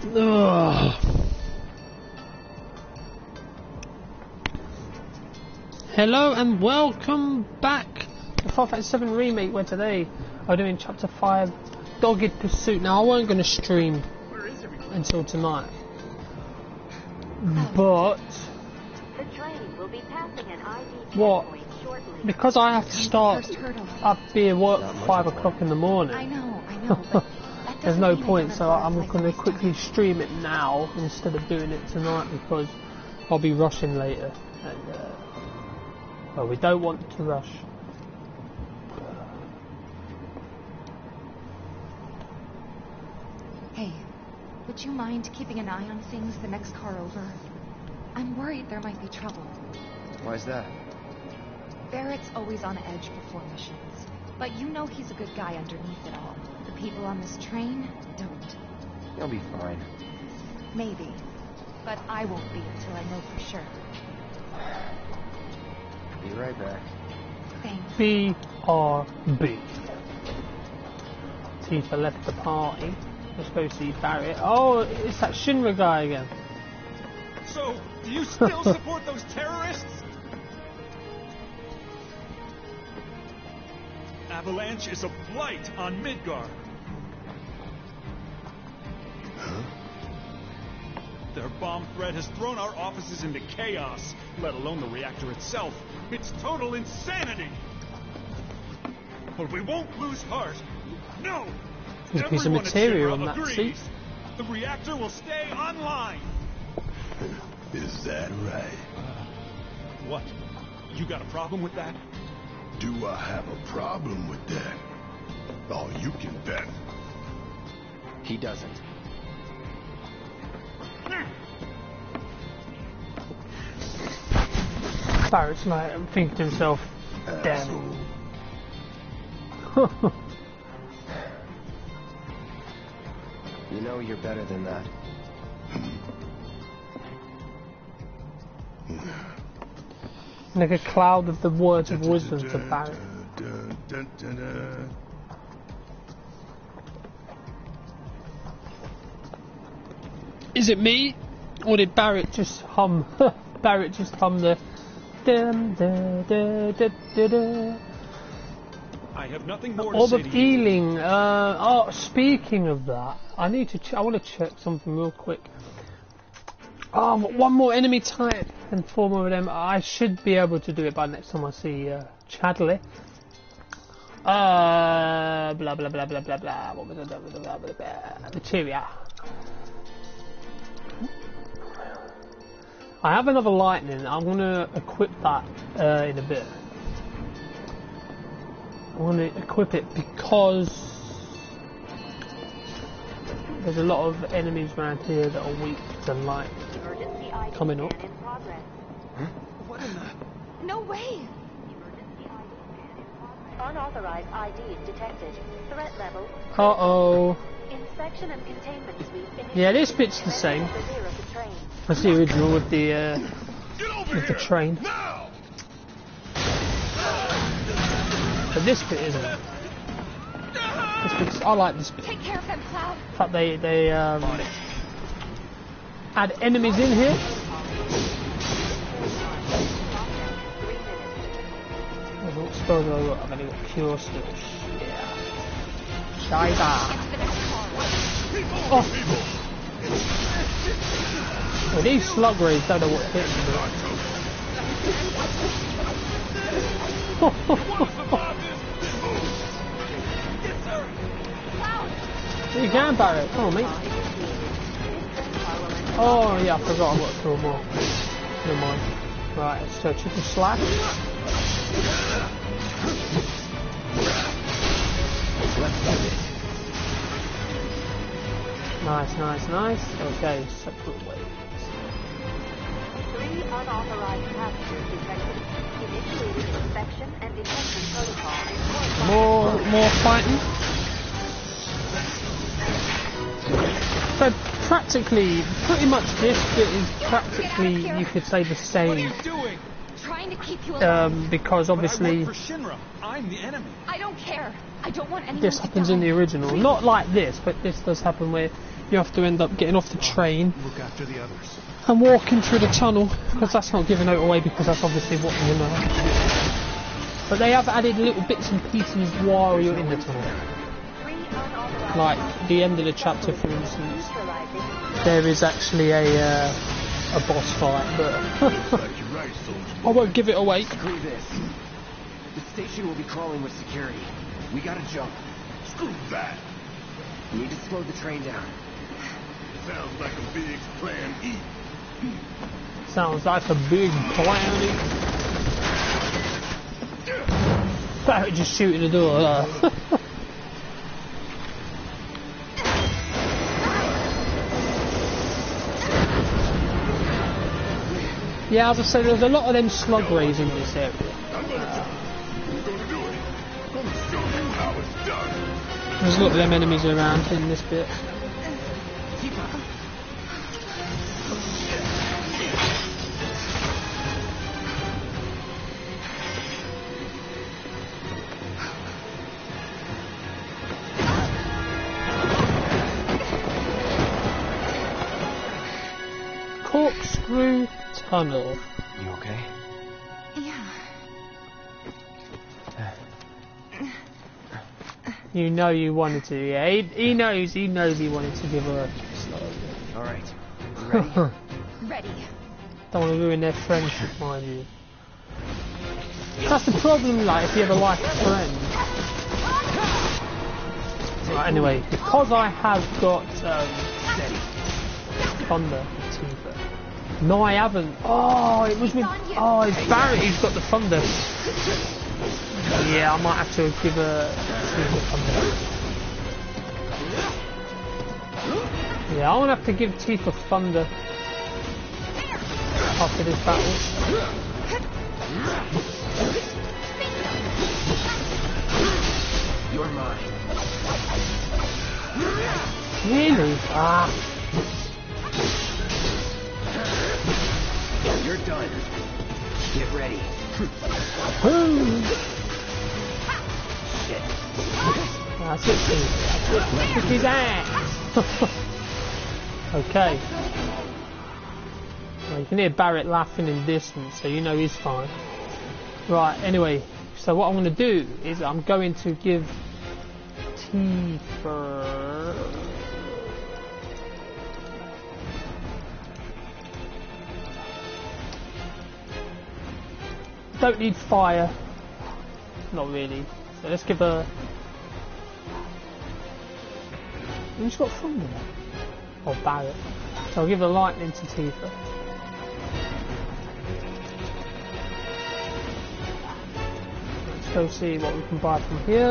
Ugh. Hello and welcome back to Final Fantasy VII Remake, where today I'm doing Chapter 5, Dogged Pursuit. Now I wasn't going to stream until tonight, but the train will be passing an ID what? point shortly. Because I have to start up be at work at 5 o'clock in the morning. I know, but that There's no doesn't mean point, I so don't I'm like going to this quickly stuff. stream it now instead of doing it tonight, because I'll be rushing later, and well, we don't want to rush. Hey, would you mind keeping an eye on things the next car over? I'm worried there might be trouble. Why's that? Barrett's always on edge before missions, but you know he's a good guy underneath it all. The people on this train don't. You'll be fine. Maybe, but I won't be until I know for sure. Be right back. Thanks. BRB. Tifa left the party. Let's go see Barrett. Oh, it's that Shinra guy again. So, do you still support those terrorists? Avalanche is a blight on Midgar. Huh? Their bomb threat has thrown our offices into chaos, let alone the reactor itself. It's total insanity! But we won't lose heart. No! There's a piece of Everyone at material Shinra on that agrees. seat. The reactor will stay online. Is that right? What? You got a problem with that? Do I have a problem with that? Oh, you can bet. He doesn't. Barrett's like, I'm thinking to himself, damn. Asshole. You know you're better than that. Like a cloud of the words of wisdom to Barrett. Is it me, or did Barrett just hum? Barrett just hum the. Dum, da, da, da, da, da. I have nothing more to Orb say of to you. healing. Oh, speaking of that, I need to. I want to check something real quick. One more enemy type and 4 more of them. I should be able to do it by next time I see Chadley. Blah blah blah blah blah blah. What was it? Blah, blah, blah, blah, blah. Materia. I have another lightning. I'm gonna equip that in a bit. I want to equip it because there's a lot of enemies around here that are weak to light. Emergency ID Coming up. scan in progress. Huh? What in the... No way! Emergency ID scan in progress. Unauthorized IDs detected. Threat level. Uh-oh. Inspection and containment suite. Yeah, this bit's the same. At the rear of the train. That's the original with the Get over with the here! train. Now! But this bit isn't. This bit's, I like this bit. Take care of them, Cloud! In fact, they add enemies in here. I don't suppose I've only got cure still. Yeah. Shiza. Oh. Well, these slug rays don't know what hit them. You can, Barrett. Come on, mate. Oh, yeah, I forgot I've got to kill more. Never mind. Right, it's a triple slash. Nice, nice, nice. Okay, separate ways. 3 unauthorized passengers detected. Initiated inspection and detection protocol. More fighting. So practically, pretty much this bit is practically, you could say, the What are same. you doing? Trying to keep you alive. Because But obviously I work for Shinra. I'm the enemy. I don't care. I don't want anyone this to happens die. in the original. Not like this, but this does happen where you have to end up getting off the train Look after the others. and walking through the tunnel, because that's not giving it away, because that's obviously what you know. But they have added little bits and pieces while you're in the tunnel. Like the end of the chapter, for instance, there is actually a boss fight, but I won't give it away. Screw this. The station will be crawling with security. We gotta jump. Screw that. Need to slow the train down. Sounds like a big plan E. Sounds like a big plan. Barrett just shooting the door. Yeah, as I said, there's a lot of them slug rays in this area. I'm gonna do it. I'm gonna show you how it's done. There's a lot of them enemies around in this bit. Corkscrew tunnel. You okay? Yeah. You know you wanted to, yeah. He knows he wanted to give her a kiss. All right. You ready? Ready. Don't want to ruin their friendship, mind you. That's the problem, like, if you ever like a friend. Right, anyway, because I have got Thunder Tifa. No, I haven't. Oh, it was with. Oh, it's Barrett who's got the Thunder. Yeah, I might have to give her Tifa Thunder. Yeah, I'm gonna have to give Tifa Thunder after this battle. You're mine. Really? Ah. You're done. Get ready. Shit. That's it, Tifa. That's it. Kick his ass. Okay. Well, you can hear Barrett laughing in distance, so you know he's fine. Right, anyway, so what I'm going to do is I'm going to give Tifa... Don't need fire. Not really. So let's give her... Who's got thunder? Or Barrett. So I'll give the lightning to Tifa. Let's go see what we can buy from here.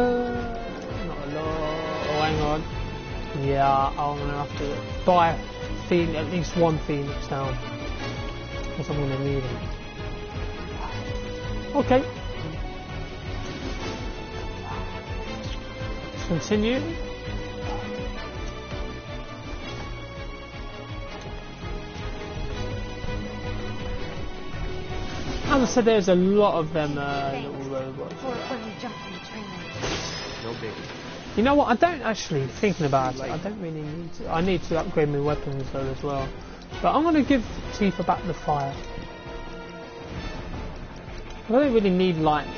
Not a lot. Oh, hang on. Yeah, I'm gonna have to buy at least one Phoenix down. Because I'm gonna need it. Okay. Let's continue. As I said, there's a lot of them little robots. For when we jump on the train. No biggie. You know what? I don't actually, thinking about it, I don't really need to. I need to upgrade my weapons though as well. But I'm going to give Tifa back the fire. I don't really need lightning.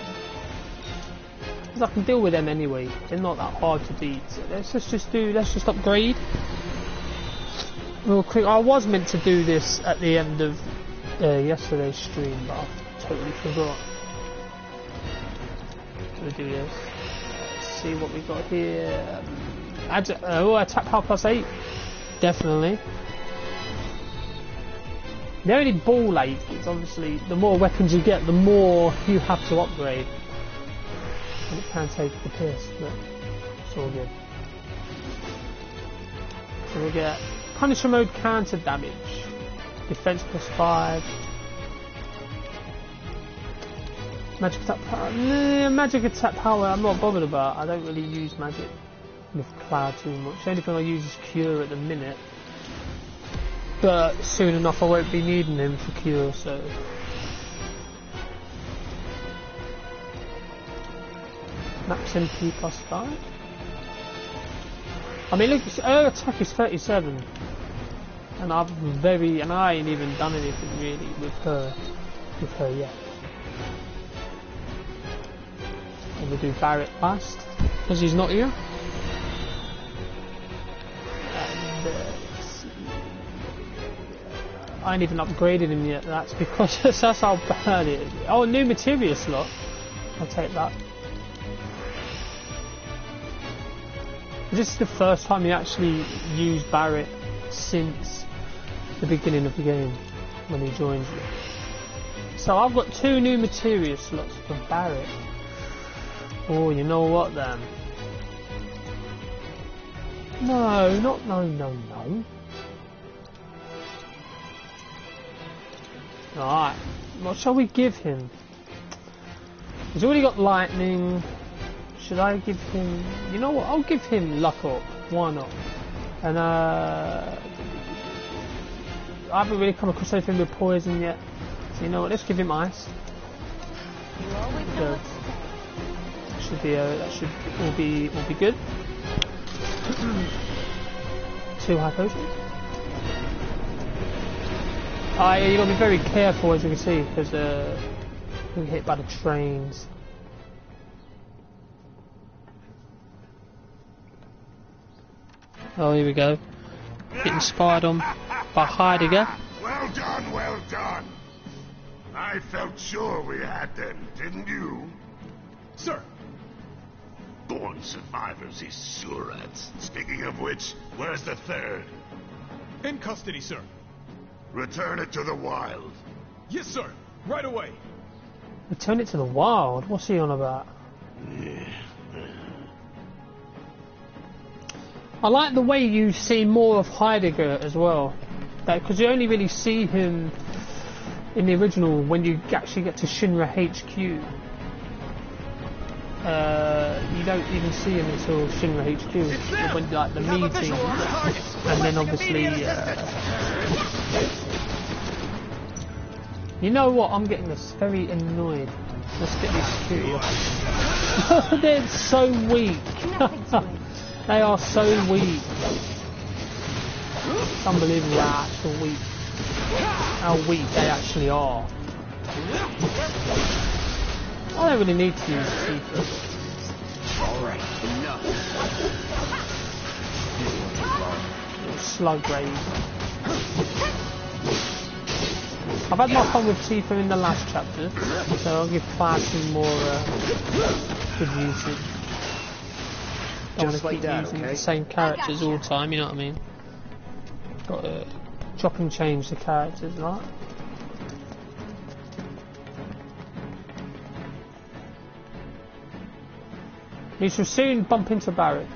Because I can deal with them anyway. They're not that hard to beat. So let's just upgrade. Real quick, I was meant to do this at the end of yesterday's stream, but I totally forgot. Gonna do this. Let's see what we got here. Attack power +8. Definitely. The only ball ache is obviously the more weapons you get, the more you have to upgrade. And it can take the piss, but it's all good. So we get Punisher mode counter damage. Defense +5. Magic attack power. Nah, magic attack power I'm not bothered about. I don't really use magic with Cloud too much. The only thing I use is Cure at the minute. But soon enough I won't be needing him for Cure, so... Max MP +5. I mean, look, her attack is 37, and I ain't even done anything really with her yet. And we'll do Barrett last, because he's not here. And I ain't even upgraded him yet. That's because that's how bad it is. Oh, new materia slot. I'll take that. This is the first time you actually used Barrett since the beginning of the game, when he joins you. So I've got 2 new materia slots for Barrett. Oh, you know what then? No. Alright, what shall we give him? He's already got lightning. Should I give him... You know what, I'll give him luck up. Why not? And I haven't really come across anything with poison yet. So you know what, let's give him ice. You always know what to say. That should all be good. 2 high potions. You gotta be very careful, as you can see, because we're hit by the trains. Oh, here we go. Getting spied on by Heidegger. Well done, well done. I felt sure we had them, didn't you? Sir! Born survivors, these surats. Speaking of which, where's the third? In custody, sir. Return it to the wild. Yes, sir. Right away. Return it to the wild? What's he on about? I like the way you see more of Heidegger as well. Because you only really see him in the original when you actually get to Shinra HQ. You don't even see him until Shinra HQ, when like the meeting, and then obviously you know what, I'm getting this very annoyed. Let's get these security off. They're so weak. They are so weak. It's unbelievable how weak they actually are. I don't really need to use Tifa. Alright, enough. Slug raid. I've had my fun with Tifa in the last chapter, so I'll give Class some more good usage. Don't want to keep using the same characters all the time, you know what I mean? Got to chop and change the characters, right? We shall soon bump into Barrett.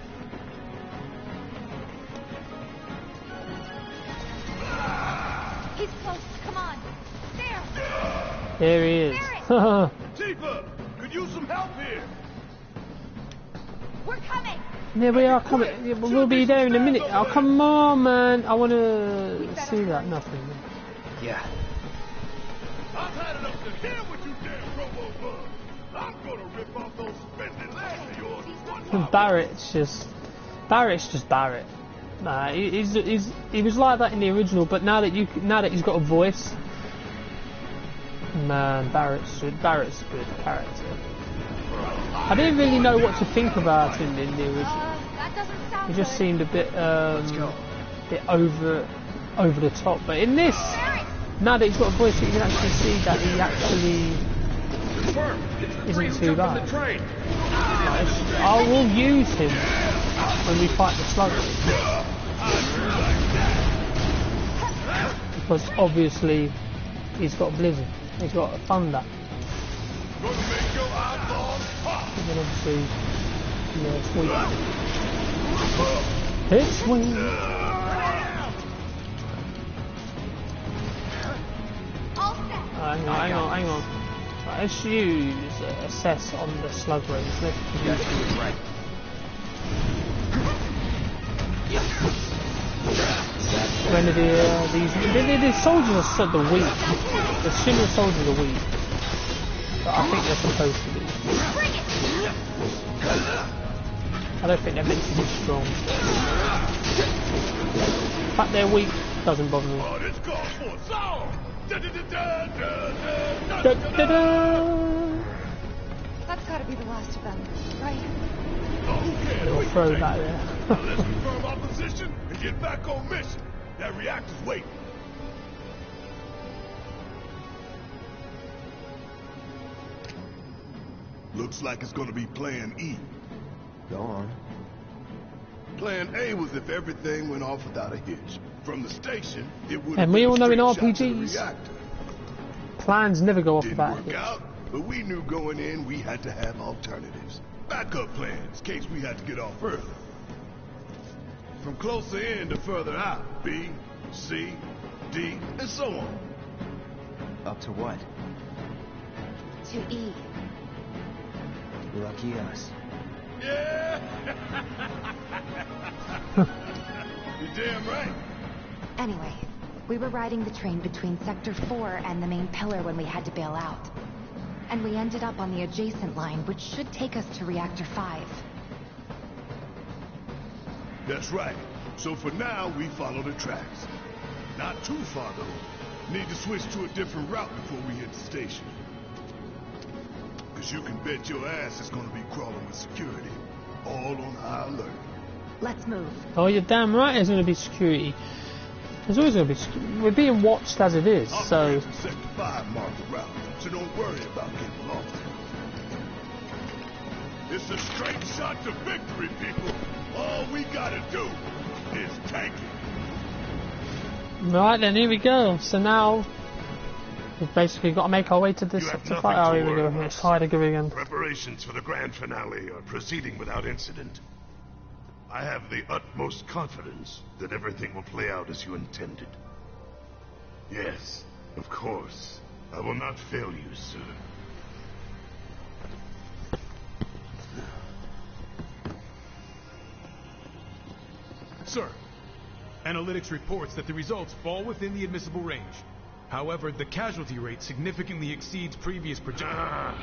He's close. Come on. There. There he is. Tifa, could use some help here. We're coming. There we are coming. Yeah, but we'll be there in a minute. Oh, come on, man. I want to see that. Nothing. Yeah. I've had enough to hear what you damn robo-bug. I'm gonna rip off those spindly legs of yours. Barrett's just Barrett. Nah, he was like that in the original, but now that he's got a voice, man, Barrett's a good character. I didn't really know what to think about him in the original. That doesn't sound He just good. seemed a bit over the top. But in this, now that he's got a voice, you can actually see that he actually isn't too bad. I will use him when we fight the sluggers, because obviously he's got Blizzard, he's got Thunder. And then obviously, yeah, sweet. It's sweet. Hang on. Right, let's use assess on the slug range. Let's use it. Right. Grenadier, these soldiers are so weak. The Shinra soldiers are weak. But I think they're supposed to be. I don't think they're meant to be strong. The fact they're weak doesn't bother me. Oh, this calls for a song! That's gotta be the last of them, right? Oh, who cares? I'll throw that there. Now let's confirm our position and get back on mission. That reactor's waiting. Looks like it's gonna be Plan E. Go on. Plan A was if everything went off without a hitch. From the station, it would. And we all know in RPGs. RPGs, plans never go off Didn't without a work hitch. out, but we knew going in we had to have alternatives. Backup plans, in case we had to get off early. From closer in to further out. B, C, D, and so on. Up to what? To E. Lucky us. Yeah! You're damn right. Anyway, we were riding the train between Sector 4 and the main pillar when we had to bail out. And we ended up on the adjacent line, which should take us to Reactor 5. That's right. So for now, we follow the tracks. Not too far, though. Need to switch to a different route before we hit the station. Because you can bet your ass it's going to be crawling with security. All on high alert. Let's move. Oh, you're damn right there's going to be security. There's always going to be security. We're being watched as it is, so... Operation Sector 5 marked the route, so don't worry about getting lost. It's a straight shot to victory, people. All we gotta do is tank it. Right then, here we go. So now, we've basically got to make our way to this You have sector 5. nothing Oh, to here we worry go. about. It's Heidegger again. Preparations for the grand finale are proceeding without incident. I have the utmost confidence that everything will play out as you intended. Yes, of course. I will not fail you, sir. Sir, analytics reports that the results fall within the admissible range. However, the casualty rate significantly exceeds previous projections.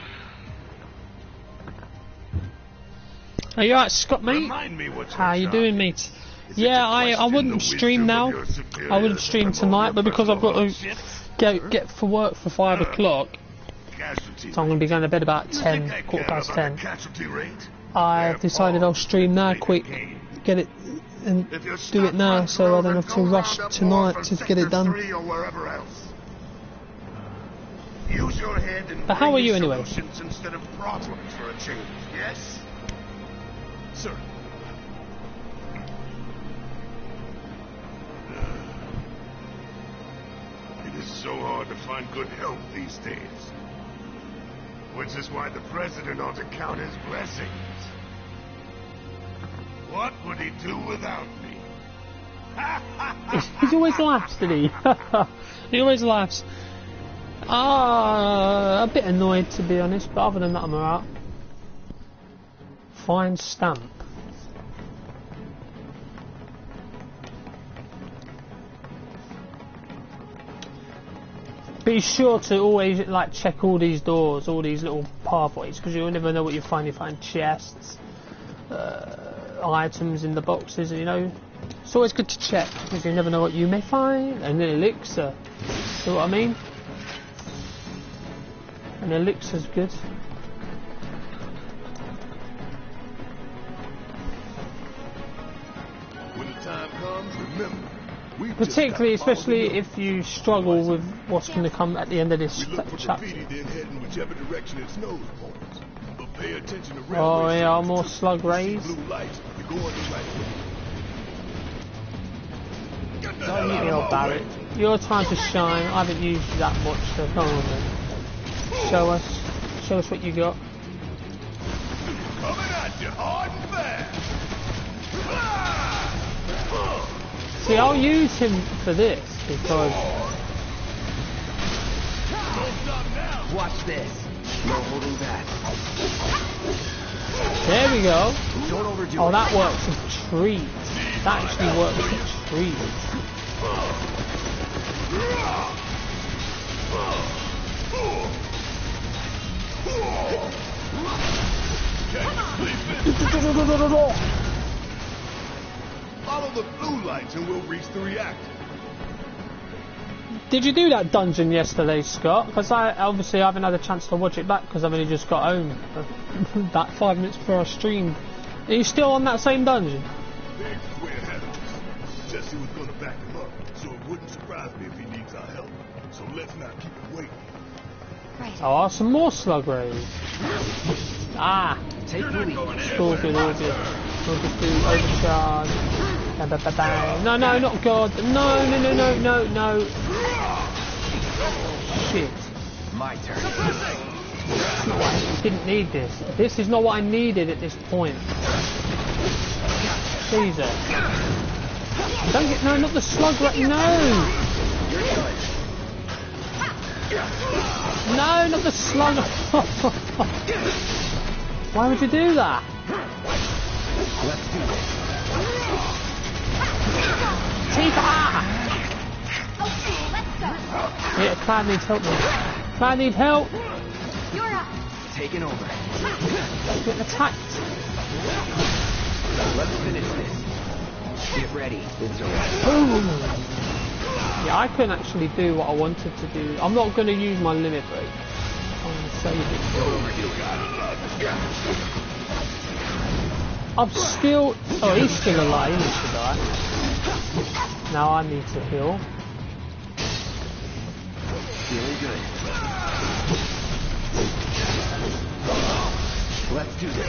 Are you alright, Scott, mate? Remind me what How you job doing, is. mate? Is it Yeah, to I question wouldn't the stream wisdom now. of your superiors I wouldn't stream and promote tonight, your but because I've got personal to get for work for 5 o'clock, casualty so I'm going to be going to bed about You 10, think I quarter care past about 10. the casualty rate? I've decided I'll stream now, quick, get it, and If you do stop it now, runs so I road don't and have to go rush round up tonight more to from get it Sector done. 3 or wherever else. Use your head and But how bring are you me anyway? solutions instead of problems for a change, yes? Sir, It is so hard to find good help these days. Which is why the president ought to count his blessings. What would he do without me? He always laughs, did he? He always laughs. A bit annoyed, to be honest, but other than that I'm alright. Find stamp. Be sure to always check all these doors, all these little pathways, because you'll never know what you find. You find chests, items in the boxes, and it's always good to check because you never know what you may find. An elixir, see what I mean? An elixir's good. When the time comes, remember, we've Particularly, just gotta follow especially the if you struggle with what's going to come at the end of this We look for chapter. graffiti, then head in whichever direction its nose points. But pay attention to Oh railway yeah, signs, more too. slug You see rays. blue lights, you're going the right way. Get the Don't hell eat out me of up, my Barrett. way. Your time to shine. I haven't used you that much, so come on then. Show us what you got. Coming at you hard and fast. See, I'll use him for this because Don't stop now. Watch this. No holding back. there we go. Don't overdo Oh, it. that works with trees. That actually works with trees. Follow the blue lights and we'll reach the reactor. Did you do that dungeon yesterday, Scott? Because I haven't had a chance to watch it back because I've only just got home about 5 minutes before I streamed. Are you still on that same dungeon? Biggs is way ahead of us. Jesse was going to back him up, so it wouldn't surprise me if he needs our help. So let's not keep him waiting. Right. Oh, some more slug rays. Ah, Take the lead. all good. We'll just do overcharge. No, not God. No. Shit. My turn. Didn't need this. This is not what I needed at this point. Jesus. Don't get, no, not the slug ray. No. No, not the slug. Why would you do that? Let's do this. Yeah, Cloud needs help. Cloud needs help. You're up. Taking over. Get attacked. Let's finish this. Get ready. It's a wrap. Boom. Yeah, I couldn't actually do what I wanted to do. I'm not going to use my limit break. I'm going to save it. I'm still... Oh, he's still alive. He needs to die. Now I need to heal. Feeling good. Let's do this.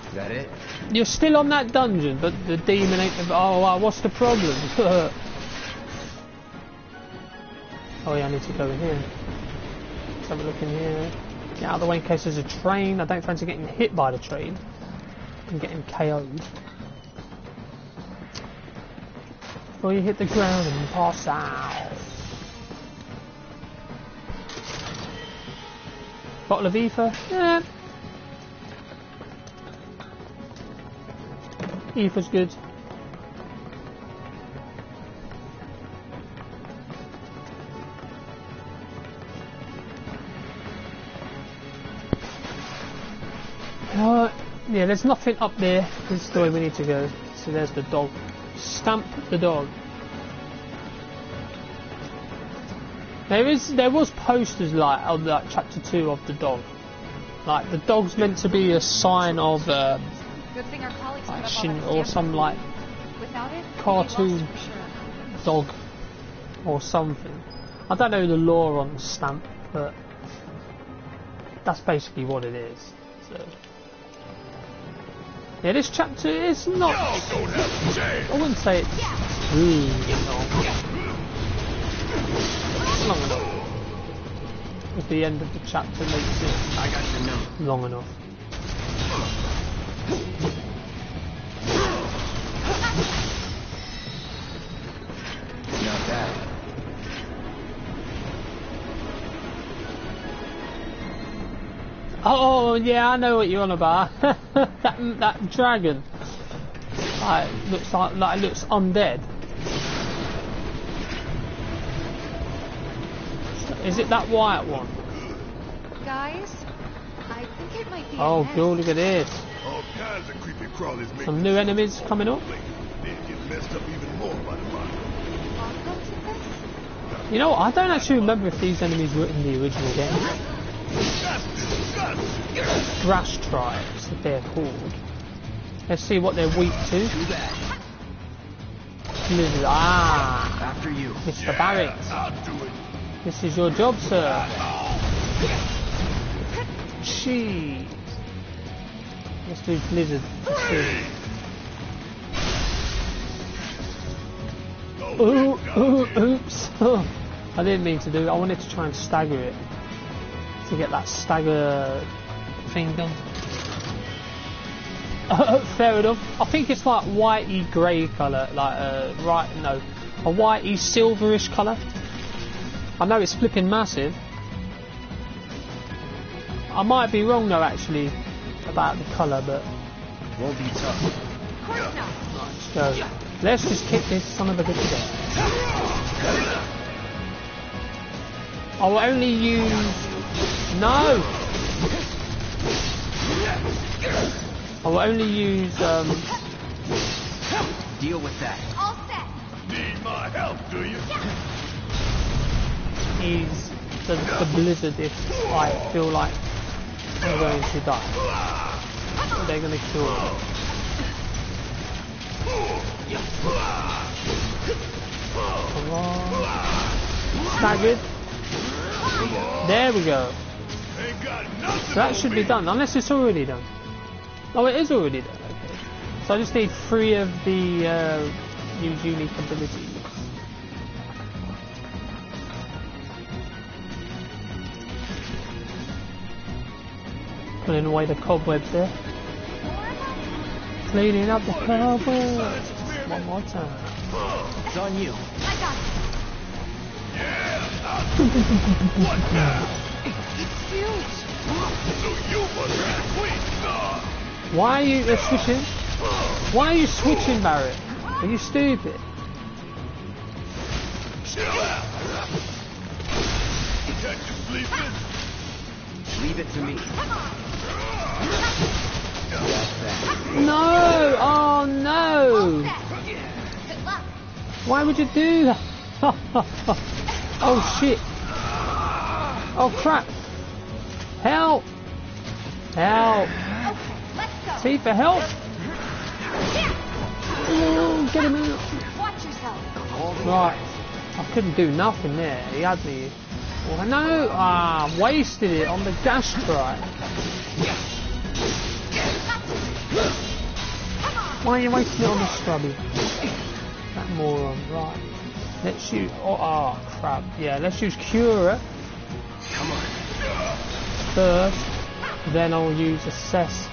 Is that it? You're still on that dungeon, but the demon ain't... Oh, wow, what's the problem? Oh, yeah, I need to go in here. Let's have a look in here. Get out of the way in case there's a train. I don't fancy getting hit by the train and getting KO'd. Before you hit the ground and pass out. Bottle of ether? Yeah. Ether's good. Yeah, there's nothing up there. This is the way we need to go. So there's the dog. Stamp the dog. There was posters like on like chapter 2 of the dog. Like the dog's meant to be a sign of Good thing our colleagues put up all that or some like Without it, cartoon we'd be lost for sure. dog or something. I don't know the lore on the stamp, but that's basically what it is. So yeah, this chapter is not. I wouldn't say it's really long. It's long enough. If the end of the chapter makes it I got your note. long enough. Not bad. Oh yeah, I know what you're on about. that dragon. Looks like it looks undead. Is it that white one? Guys, I think it might be. Oh, cool! Look at this. All kinds of creepy crawlies make Some new enemies coming up. They get messed up even more by the mind. You know, I don't actually remember if these enemies were in the original game. Thrash tribes, if they're called. Let's see what they're weak to. Too bad. Ah, After you. Mr. Barrett. I'll do it. This is your job, sir. Jeez. Let's do Blizzard. Let's see. Oops. I didn't mean to do it. I wanted to try and stagger it. To get that stagger thing done. Fair enough. I think it's like whitey grey colour. Like, a whitey silverish colour. I know it's flipping massive. I might be wrong though actually about the colour, but Won't be tough. Of course not. let's go. Let's just kick this son of a bitch down. I will only use... No! I will only use Deal with that. All set. Need my help, do you? use the blizzard if I feel like I'm going to die. Or they're going to kill me. Come on. Staggered. There we go. So that should be done, unless it's already done. Oh, it is already done. Okay. So I just need 3 of the use unique abilities. Pulling away the cobwebs there. Cleaning up the cobwebs. One more time. It's on you. I got it. What now? It's huge. So you must be the queen star. Why are you switching? Why are you switching, Barrett? Are you stupid? Chill out. Can't you sleep in? Leave it to me. No! Oh no! Good luck. Why would you do that? Oh shit! Oh crap! Help! Help! Okay, let's go. Tifa, help! Oh, get him out! Watch yourself. Right, I couldn't do nothing there. He had me. Oh no! Ah, wasted it on the gas strike. Why are you wasting it on the scrubby? That moron. Right. Let's use. Oh crap. Yeah, let's use Cura Come on. first. Then I'll use Assess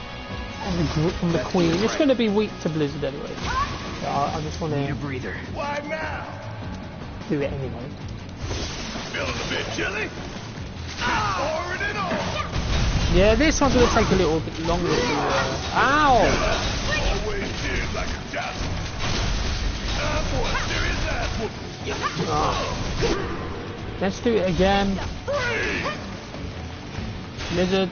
on the Queen. It's going to be weak to Blizzard anyway. So I just want Need a to breather. Why now? do it anyway. Feeling a bit chilly? Pouring it on. Yeah, this one's going to take a little bit longer to. Ow! Always feels like a job. Time for a serious ass whooping. Ah. Let's do it again. Blizzard.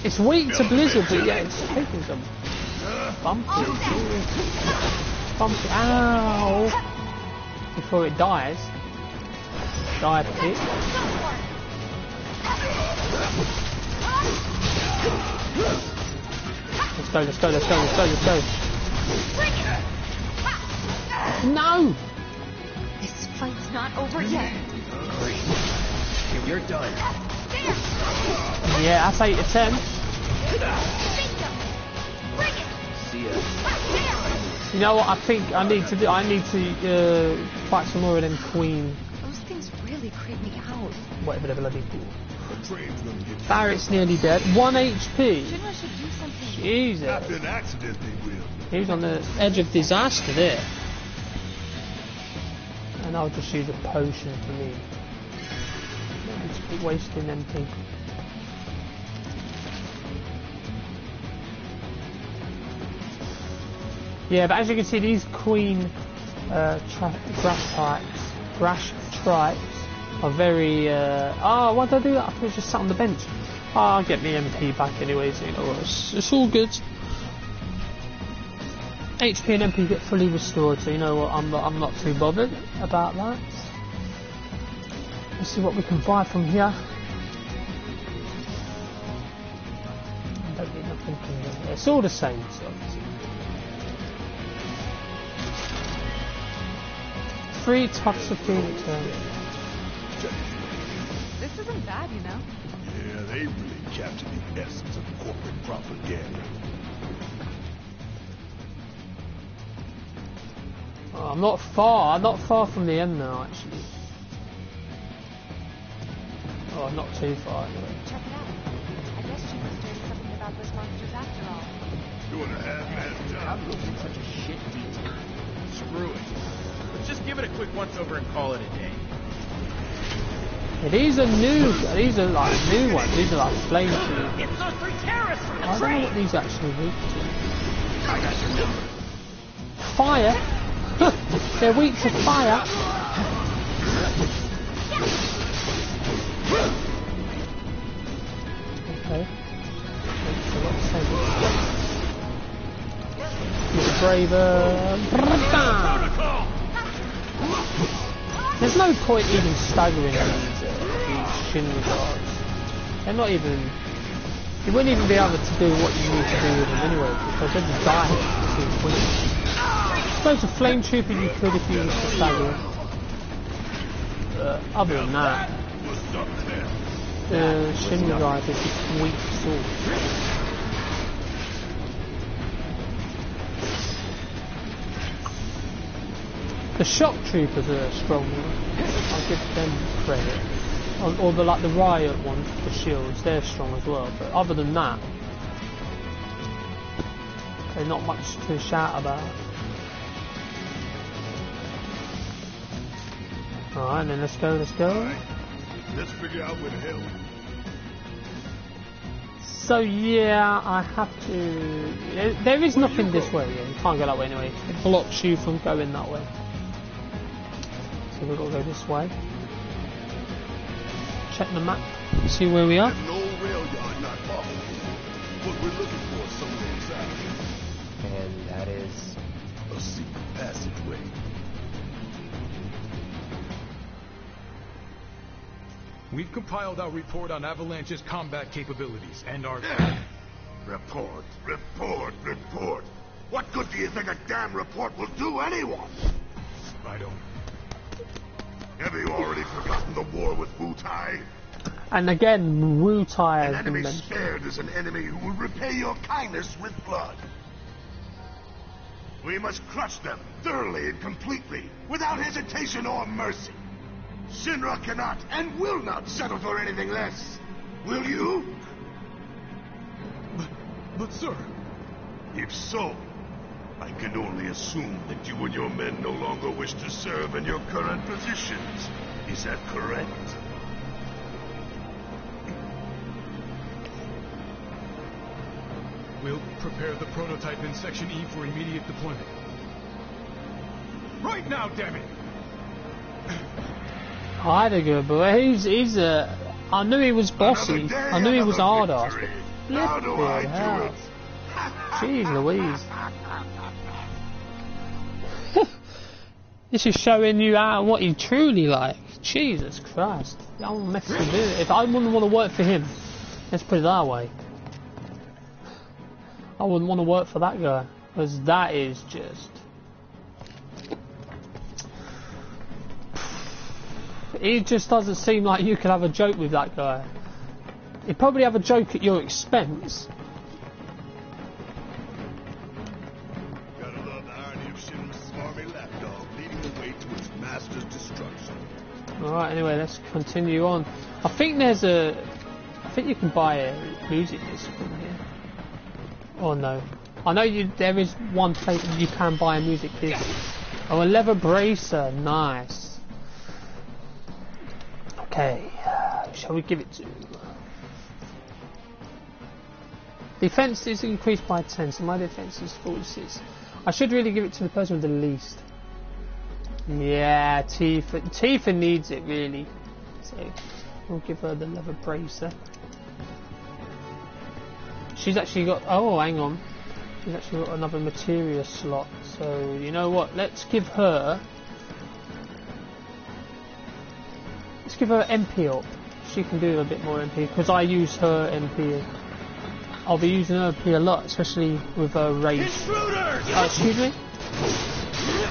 It's weak to Blizzard, but yeah, it's taking some bumpy. Bumpy. Ow! Before it dies. Die pit. Let's go, let's go, let's go, let's go, let's go. No! This fight's not over yet. You're done. Yeah, that's 8 to 10. See ya. You know what? I think I need to do. I need to fight some more of them Queen, Those things really creep me out. whatever the bloody call. The train's gonna get Barrett's nearly dead. 1 HP. Shinra should do something. Jesus. after an accident they will. He was on the edge of disaster there. And I'll just use a potion for me. Just keep wasting MP. Yeah, but as you can see, these Queen grass tripes are very. Oh, why did I do that? I thought it was just sat on the bench. Oh, I'll get me MP back anyways. You know, it's all good. HP and MP get fully restored, so you know what? I'm not too bothered about that. Let's see what we can buy from here. I don't need nothing from here. It's all the same, so. 3 tufts of Phoenix. This isn't bad, you know. Yeah, they really captured the essence of corporate propaganda. Oh, I'm not far from the end now, actually. Oh, not too far anyway. Check it out. I guess Shinra's doing something about those monsters after all. Doing a half-assed job. I'm looking such a shit detail. Screw it. Let's just give it a quick once-over and call it a day. Yeah, these are like new ones. These are like flame tubes. It's those 3 terrorists from I don't know what these actually weak to. I got your number. Fire? They're weak to fire. Okay. Okay. Makes a lot of sense. Mr. Braver. There's no point even staggering these Shin regards. They're not even... You wouldn't even be able to do what you need to do with them anyway, because they'd just die too quickly. I suppose a flame trooper you could if you used to stagger. Other than that, the Shinra guys are just weak swords. The shock troopers are strong. I'll give them credit. Or the like the riot ones, the shields, they're strong as well. But other than that, there's not much to shout about. Alright, then let's go. Right. Let's figure out where the hell. So yeah, I have to... There is nothing this way, yeah. You can't go that way anyway. It blocks you from going that way. So we've got to go this way. Check the map, see where we are. There's no rail yard not far. What we're looking for is somewhere inside. And that is... A secret passageway. We've compiled our report on Avalanche's combat capabilities and our... Report. What good do you think a damn report will do anyone? I don't... Have you already forgotten the war with Wutai? And again, Wutai An has been enemy mentioned. spared is an enemy who will repay your kindness with blood. We must crush them thoroughly and completely, without hesitation or mercy. Shinra cannot and will not settle for anything less. Will you? But sir... If so, I can only assume that you and your men no longer wish to serve in your current positions. Is that correct? We'll prepare the prototype in Section E for immediate deployment. Right now, damn it! Heidegger, but he's a... I knew he was bossy. I knew he was hard ass. How do I do it? Jeez Louise. This is showing you out what he's truly like. Jesus Christ. I wouldn't mess with it. If I wouldn't want to work for him, let's put it that way. I wouldn't want to work for that guy. Because that is just... It just doesn't seem like you could have a joke with that guy. He'd probably have a joke at your expense. Gotta love the irony of Shinra's smarmy lapdog leading the way to its master's destruction. Alright, anyway, let's continue on. I think there's a... I think you can buy a music disc from here. Oh no. I know there is one place that you can buy a music disc. Oh, a leather bracer. Nice. Okay. Shall we give it to... Defense is increased by 10, so my defense is 46. I should really give it to the person with the least. Yeah, Tifa needs it really. So we'll give her the leather bracer. She's actually got... Oh, hang on. She's actually got another materia slot. So, you know what? Let's give her... Let's give her MP up. She can do a bit more MP, because I use her MP. I'll be using her MP a lot, especially with her race. Excuse me?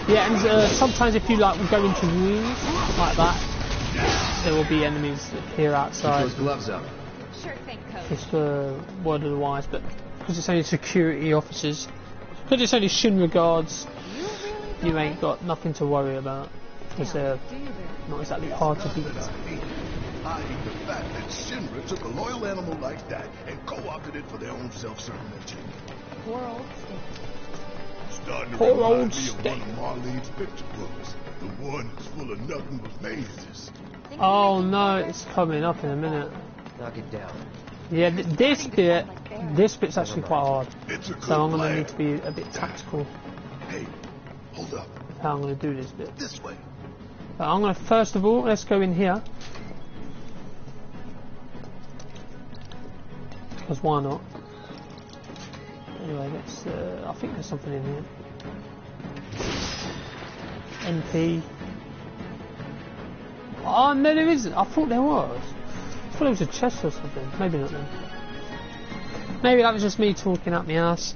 Yeah, and sometimes if you like go into rooms like that, there will be enemies that appear outside. Keep those gloves up. Sure thing, Coach. Just word of the wise, but because it's only security officers, because it's only Shinra guards, you ain't got nothing to worry about, because they're not exactly hard to beat. I hate the fact that Shinra took a loyal animal like that and co-opted it for their own self-serving agenda. Poor old State. Starting to Poor remind old me of State. one of Marlene's picture books, the one that's full of nothing but mazes. Oh no, it's coming up in a minute. Knock it down. Yeah, this bit's actually quite hard, It's a good so I'm gonna plan. need to be a bit tactical Hey, hold up. with how I'm gonna do this bit. This way. But I'm gonna first of all, let's go in here. Because why not? Anyway, let's. I think there's something in here. NP. Oh no, there isn't. I thought there was. I thought it was a chest or something. Maybe not then. Maybe that was just me talking up my ass.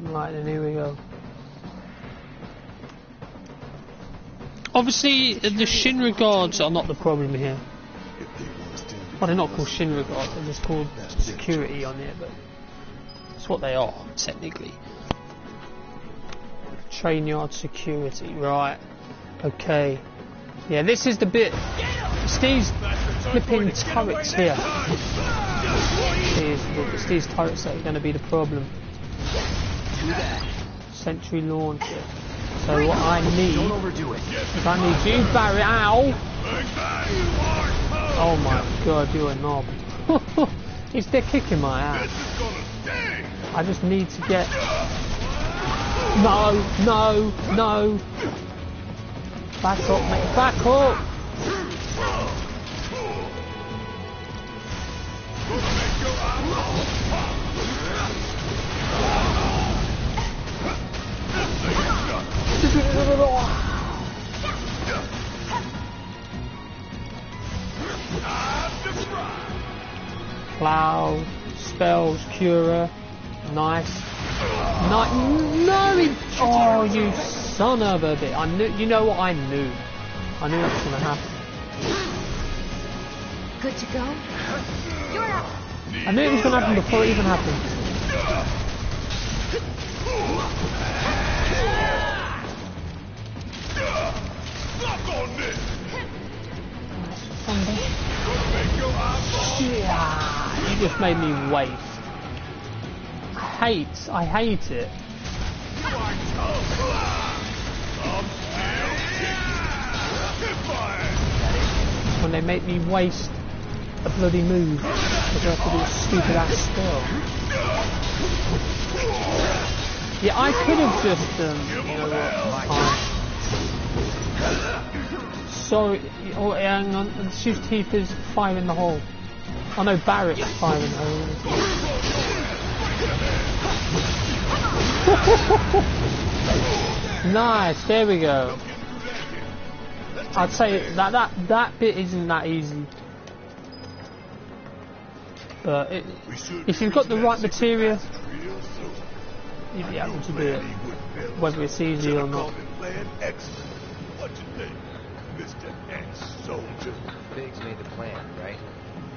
Right then, here we go. Obviously, the Shinra guards are not the problem here. Well, they're not called Shinra guards, they're just called security on here, but that's what they are, technically. Train yard security, right. Okay. Yeah, this is the bit. It's these flipping turrets here. It's these turrets that are going to be the problem. Sentry launcher. So what I need is I need you, Barry. Ow! Oh my god, you're a knob. They're kicking my ass. I just need to get. No, no, no. Back up, mate. Back up. Cloud, spells, Cura, nice. No, oh, you son of a bitch! I knew. You know what? I knew that was gonna happen. Good to go? You're up. I knew it was gonna happen before it even happened. Yeah, you just made me waste. I hate it. When they make me waste a bloody move because I have to do a stupid ass spell. Yeah, I could have just you know what? Sorry, oh, hang on. The Chief Thief is fire in the hole. Oh no, Barrett's fire in the hole. Nice, there we go. I'd say that bit isn't that easy, but if you've got the right material, you'll be able to do it, whether it's easy or not. What you think, Mr. Ex-Soldier? Biggs made the plan, right?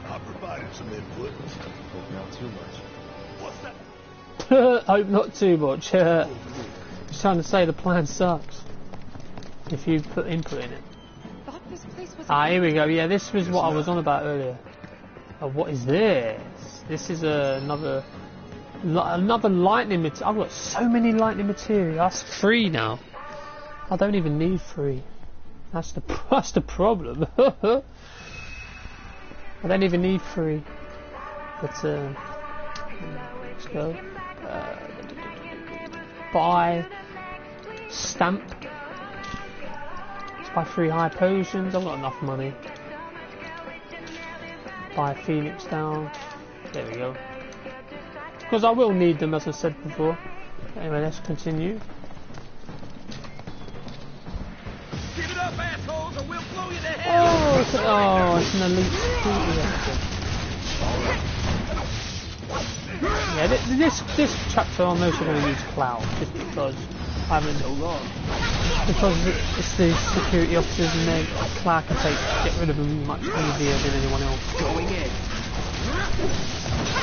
I provided some input. Hope not too much. What's that? Hope not too much. Just trying to say the plan sucks if you put input in it. Here we go. Yeah, this was what I was on about earlier. Oh, what is this? This is another lightning material. I've got so many lightning material. That's free now. I don't even need free. That's the problem. I don't even need free. But let's go. Buy stamp. Let's buy 3 high potions. I've got enough money. Buy Phoenix down. There we go. Because I will need them, as I said before. Anyway, let's continue. Keep it up, assholes, or we'll blow you to hell! Oh, it's an elite yeah, this chapter I'm mostly going to use Cloud, just because I haven't because it's the security officers and Cloud can get rid of them much easier than anyone else. Going in.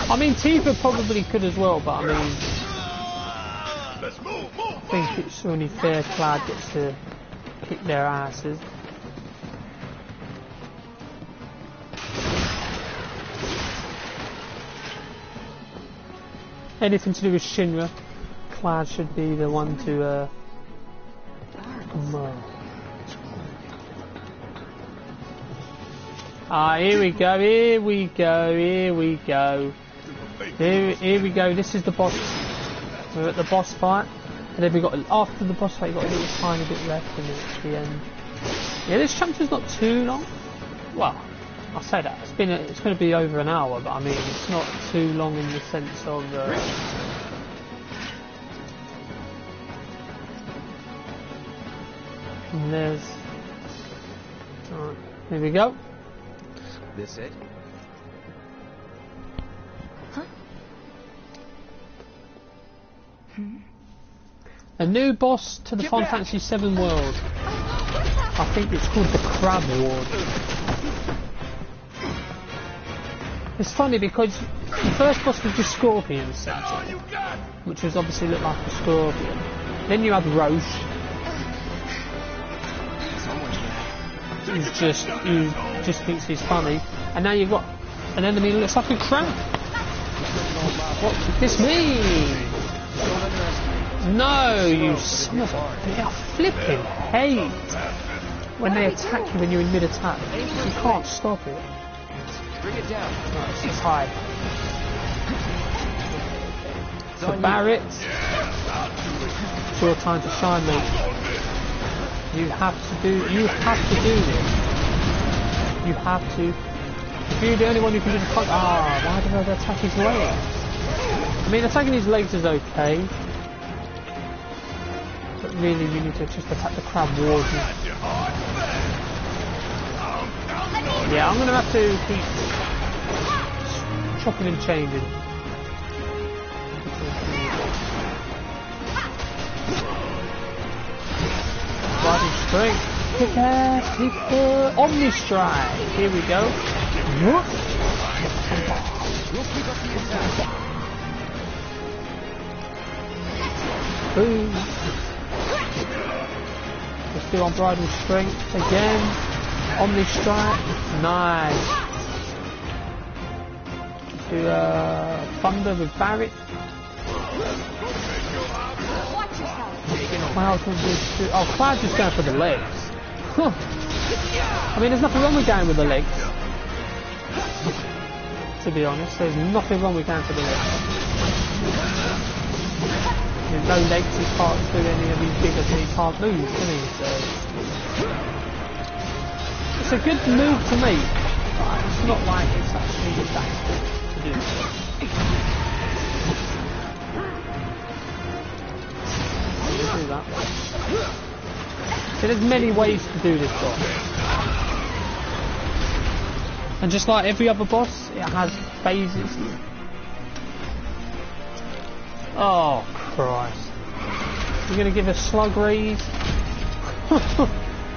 I mean, Tifa probably could as well, but I mean, I think it's only fair Cloud gets to kick their asses. Anything to do with Shinra, Cloud should be the one to come on. Here we go, here we go, here we go. Here we go, this is the boss. We're at the boss fight. And then we got, after the boss fight, you got a little tiny bit left and it's the end. Yeah, this chapter's not too long. Well, I'll say that it's going to be over an hour, but I mean it's not too long in the sense of. And there's. Alright, here we go. This it? A new boss to the Final Fantasy VII world. I think it's called the Crab Ward. It's funny because the first boss was the Scorpion Centaur, which was obviously looked like a scorpion. Then you had Roche, who just thinks he's funny, and now you've got an enemy that looks like a crab. What could this mean? No, you son of a... They are flipping hate when they attack you when you're in mid-attack. You can't stop it. Bring it down. No, it's just hide. So Barrett, it's your time to shine, mate. You have to do this. You have to. If you're the only one who can do the punch, why did I attack his legs? I mean, attacking his legs is okay. But really, you need to just attack the crab warden. Yeah, I'm gonna have to keep chopping and changing. Riding strength, kick ass, kick ass, Omni Strike. Here we go. Boom. Let's do Unbridled Strength again. Omni Strike. Nice. Let's do Thunder with Barrett. Cloud oh, Cloud's just going for the legs. I mean, there's nothing wrong with going with the legs. To be honest, there's nothing wrong with going for the legs. With no legs, he can't do any of these bigger than he can't move, can he? So it's a good move to make, but it's not like it's actually that to do. Do that. So there's many ways to do this boss. And just like every other boss, it has phases. Oh Christ. You're gonna give a slug raise?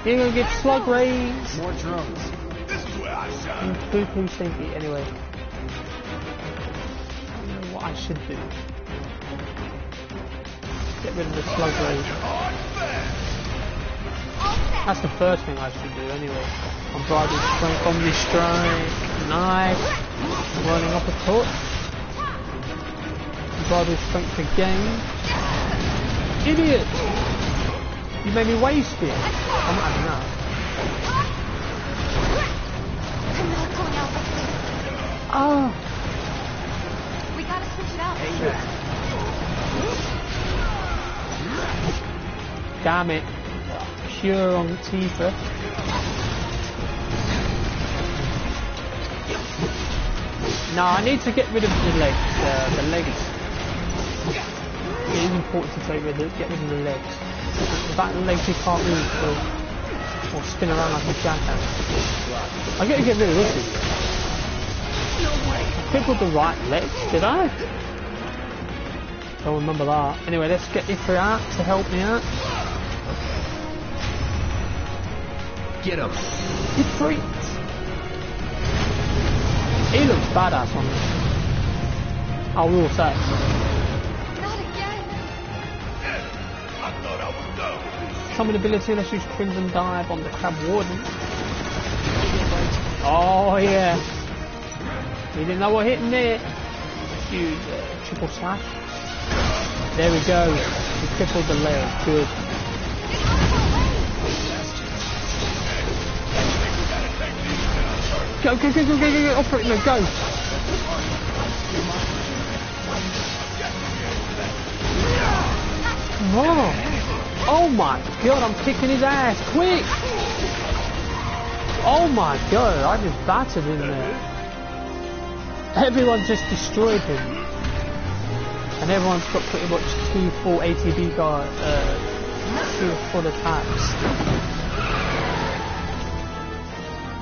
You're gonna give slug raise? More drums. Poo-poo stinky. Anyway. I don't know what I should do. Get rid of the slug raise. That's the first thing I should do anyway. Unbridled Strength, Omni Strike, nice. Running up a foot. Unbridled Strength again. Idiot! You made me waste it. I'm not having that. Oh. We gotta switch it out. Damn it. Cure on Tifa. No, I need to get rid of the legs. The legs. It is important to get rid of the legs. Without the legs you can't move or spin around like a jackass. I gotta get rid of this. I crippled the right legs, did I? Don't remember that. Anyway, let's get Ifrit out to help me out. Get him. Ifrit! He looks badass on this. I will say. Not again. Summon ability, let's use Crimson Dive on the Crab Warden. Oh yeah. We didn't know what hitting there. Let's use Triple Slash. There we go. We crippled the leg. Good. Go. Offer it, no, go. Oh my god, I'm kicking his ass. Quick. Oh my god, I just battered in there. Everyone just destroyed him. And everyone's got pretty much 2 full ATB guard, 2 full attacks.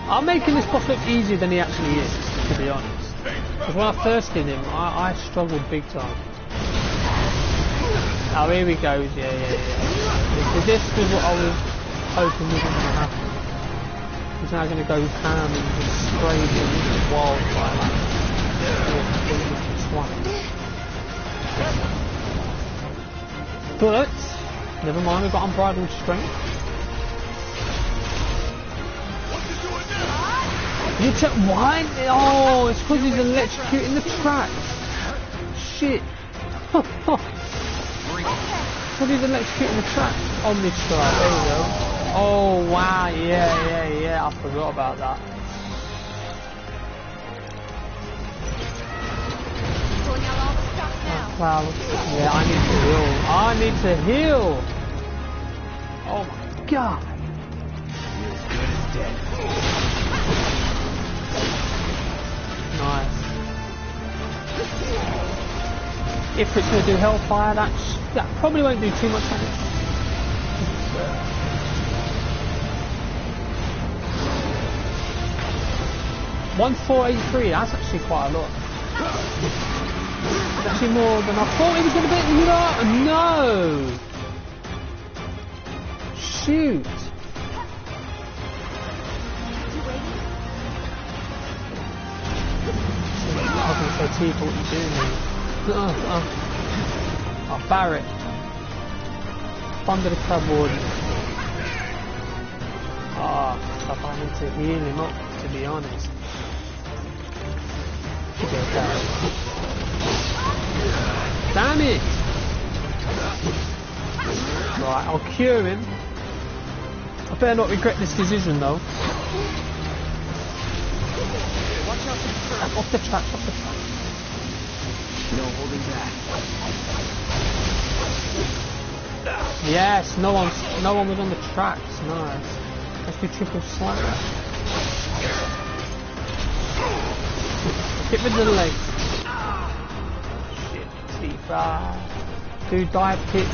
I'm making this boss look easier than he actually is, to be honest. Because when I first did him, I struggled big time. Oh, here he goes, yeah. This was what I was hoping was going to happen. He's now going to go ham and just spray him with wildfire like But, never mind, we've got unbridled strength. You took why? Oh, it's because he's electrocuting the tracks. Shit. Because he's electrocuting the tracks on this track. There you go. Oh wow, yeah. I forgot about that. Wow. Yeah, I need to heal. Oh my god. Nice. If it's going to do Hellfire, that probably won't do too much damage. 1483, that's actually quite a lot. It's actually more than I thought it was going to be. No! Shoot! I was going to say, Tifa, what are you doing there? Oh, Barrett. Thunder the Crab Warden. I need to heal him up, to be honest. Damn it! Right, I'll cure him. I better not regret this decision though. Off the track. No holding back. Yes, no one was on the tracks. Nice. Let's do triple slam. Hit with the legs. Shit, Tifa. Do dive kick.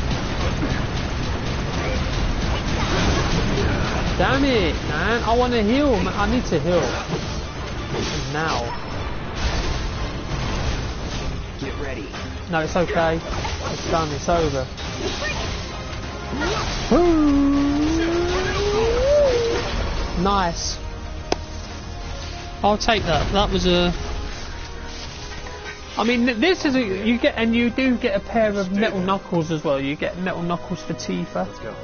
Damn it, man. I want to heal. I need to heal. Now. Get ready. No, it's okay. It's done. It's over. Nice. I'll take that. That was a. I mean, this is you do get a pair of metal knuckles as well. You get metal knuckles for Tifa. Let's go.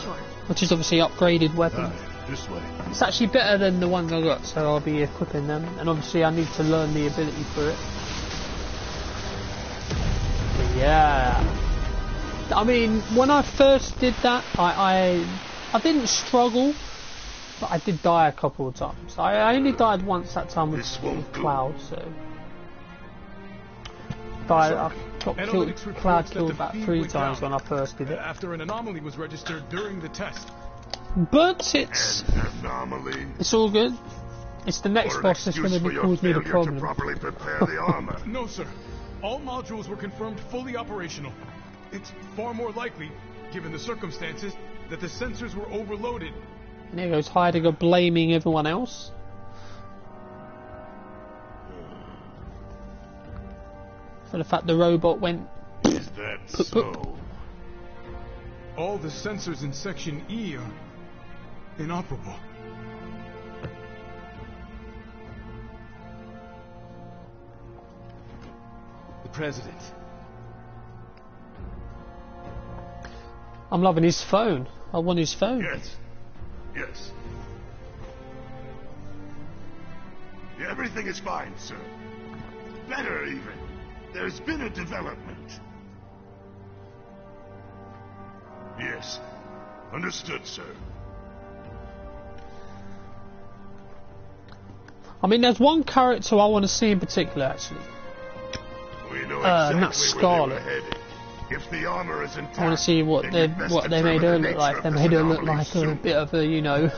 Sure. Which is obviously upgraded weapon. This way. It's actually better than the ones I got, so I'll be equipping them. And obviously I need to learn the ability for it. But yeah. I mean, when I first did that, I didn't struggle, but I did die a couple of times. I only died once that time with Cloud, so. I got killed, Cloud killed about 3 times when I first did it. After an anomaly was registered during the test. But it's all good. It's the next boss that's going to cause me the problem. No, sir. All modules were confirmed fully operational. It's far more likely, given the circumstances, that the sensors were overloaded. And there goes Heidegger blaming everyone else. For the fact the robot went. Is that so? All the sensors in Section E are inoperable. The President. I'm loving his phone. I want his phone. Yes. Everything is fine, sir. Better, even. There's been a development. Yes. Understood, sir. I mean, there's one character I want to see in particular, actually. We know exactly and that's Scarlet. where they were headed. If the armor is intact, I want to see what they made her look like. They made her look like a bit of a, you know,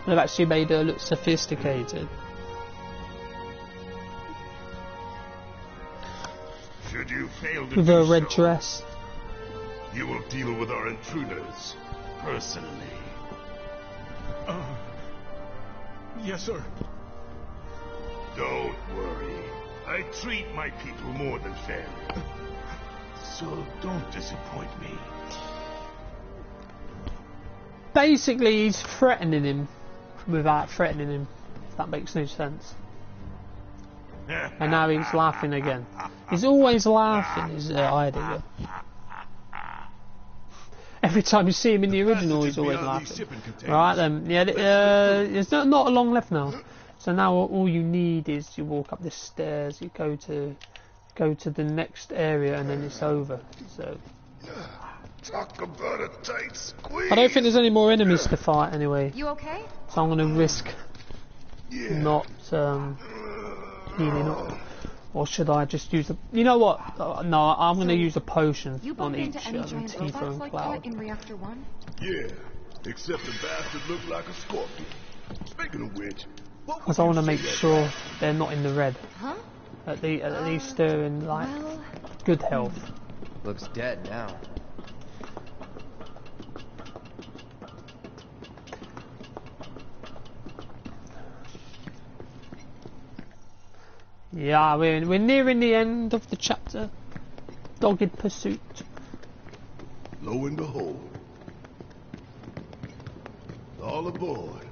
they've actually made her look sophisticated. Should you fail to With do her red so, dress. you will deal with our intruders personally. Yes, sir. Don't worry. I treat my people more than fairly. So don't disappoint me. Basically, he's threatening him without threatening him, if that makes no sense. And now he's laughing again. He's always laughing, is the idea. Every time you see him in the original, he's always laughing. Right then, yeah, there's not long left now. So now all you need is you walk up the stairs, you go to the next area, and then it's over. So Talk about a tight squeeze. I don't think there's any more enemies to fight anyway. You okay? So I'm gonna risk not healing up. Or should I just use a... You know what? No, I'm going to use a potion on each Tifa and like Cloud. that in Reactor 1? Yeah, except the bastard looked like a scorpion. Speaking of which, Because I want to make sure they're not in the red. Huh? At least they're in, like, good health. Looks dead now. Yeah, we're nearing the end of the chapter. Dogged pursuit. lo and behold, all aboard.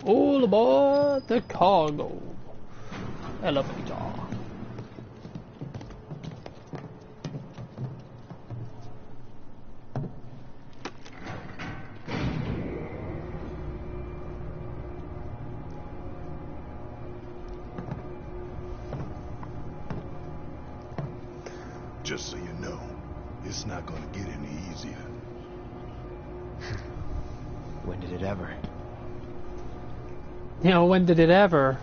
All aboard the cargo elevator. Just so you know, it's not gonna get any easier. When did it ever? You know, when did it ever?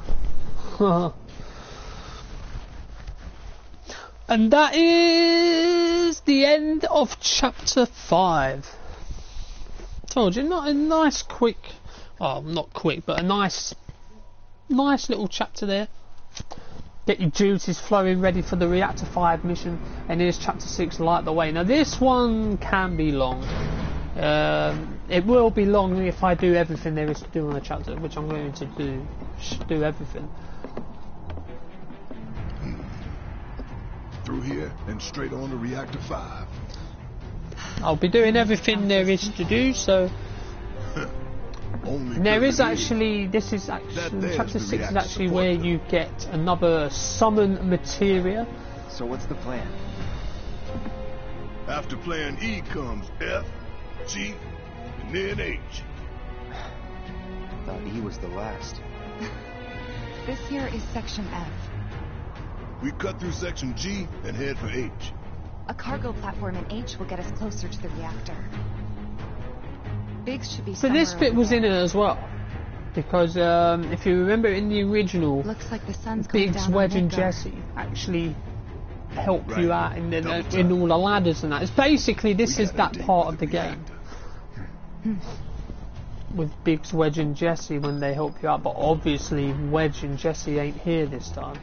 And that is the end of chapter 5. Told you, not a nice quick, oh, not quick, but a nice little chapter there. Get your duties flowing, ready for the Reactor 5 mission, and here's chapter 6, Light the Way. Now this one can be long. It will be long if I do everything there is to do on the chapter, which I'm going to do everything. Through here and straight on to Reactor 5. I'll be doing everything there is to do, so... Only There is good actually, this is actually, there's chapter the 6 is reactor actually support where room. you get another summon materia. So what's the plan? After playing E comes F, G, and then H. Thought E was the last. This here is Section F. We cut through Section G and head for H. A cargo platform in H will get us closer to the reactor. Biggs should be So this somewhere bit over was there. in it as well, because if you remember in the original, Looks like the sun's going Biggs, down Wedge on and Midgar. Jesse actually help Right. you out in Double in time. all the ladders and that. It's basically, this We is gotta that dig part for of the game. reactor. With Biggs, Wedge and Jesse when they help you out, but obviously Wedge and Jesse ain't here this time.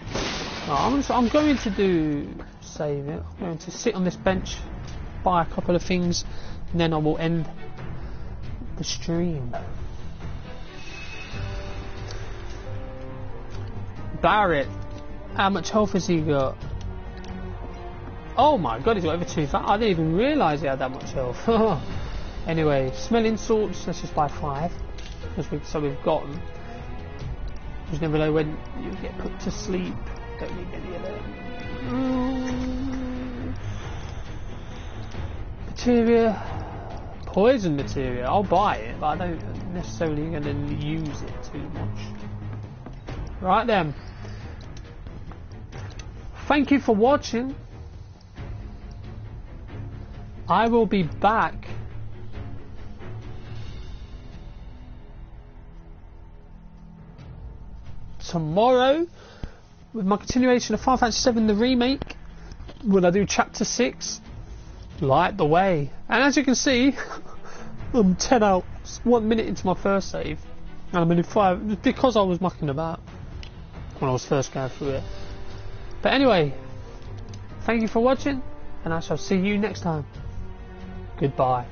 No, I'm going to save it. I'm going to sit on this bench, buy a couple of things, and then I will end the stream. Barrett, how much health has he got? Oh my god, he's got over 2,000. I didn't even realise he had that much health. Anyway, smelling salts, let's just buy 5. So we've got them. Just never know when you get put to sleep. Don't need any of them. Materia. Poison materia. I'll buy it, but I don't necessarily going to use it too much. Right then. Thank you for watching. I will be back tomorrow with my continuation of Final Fantasy VII, the remake, when I do chapter 6, light the way. And as you can see, I'm 10 out, 1 minute into my first save, and I'm only 5, because I was mucking about when I was first going through it. But anyway, thank you for watching, and I shall see you next time. Goodbye.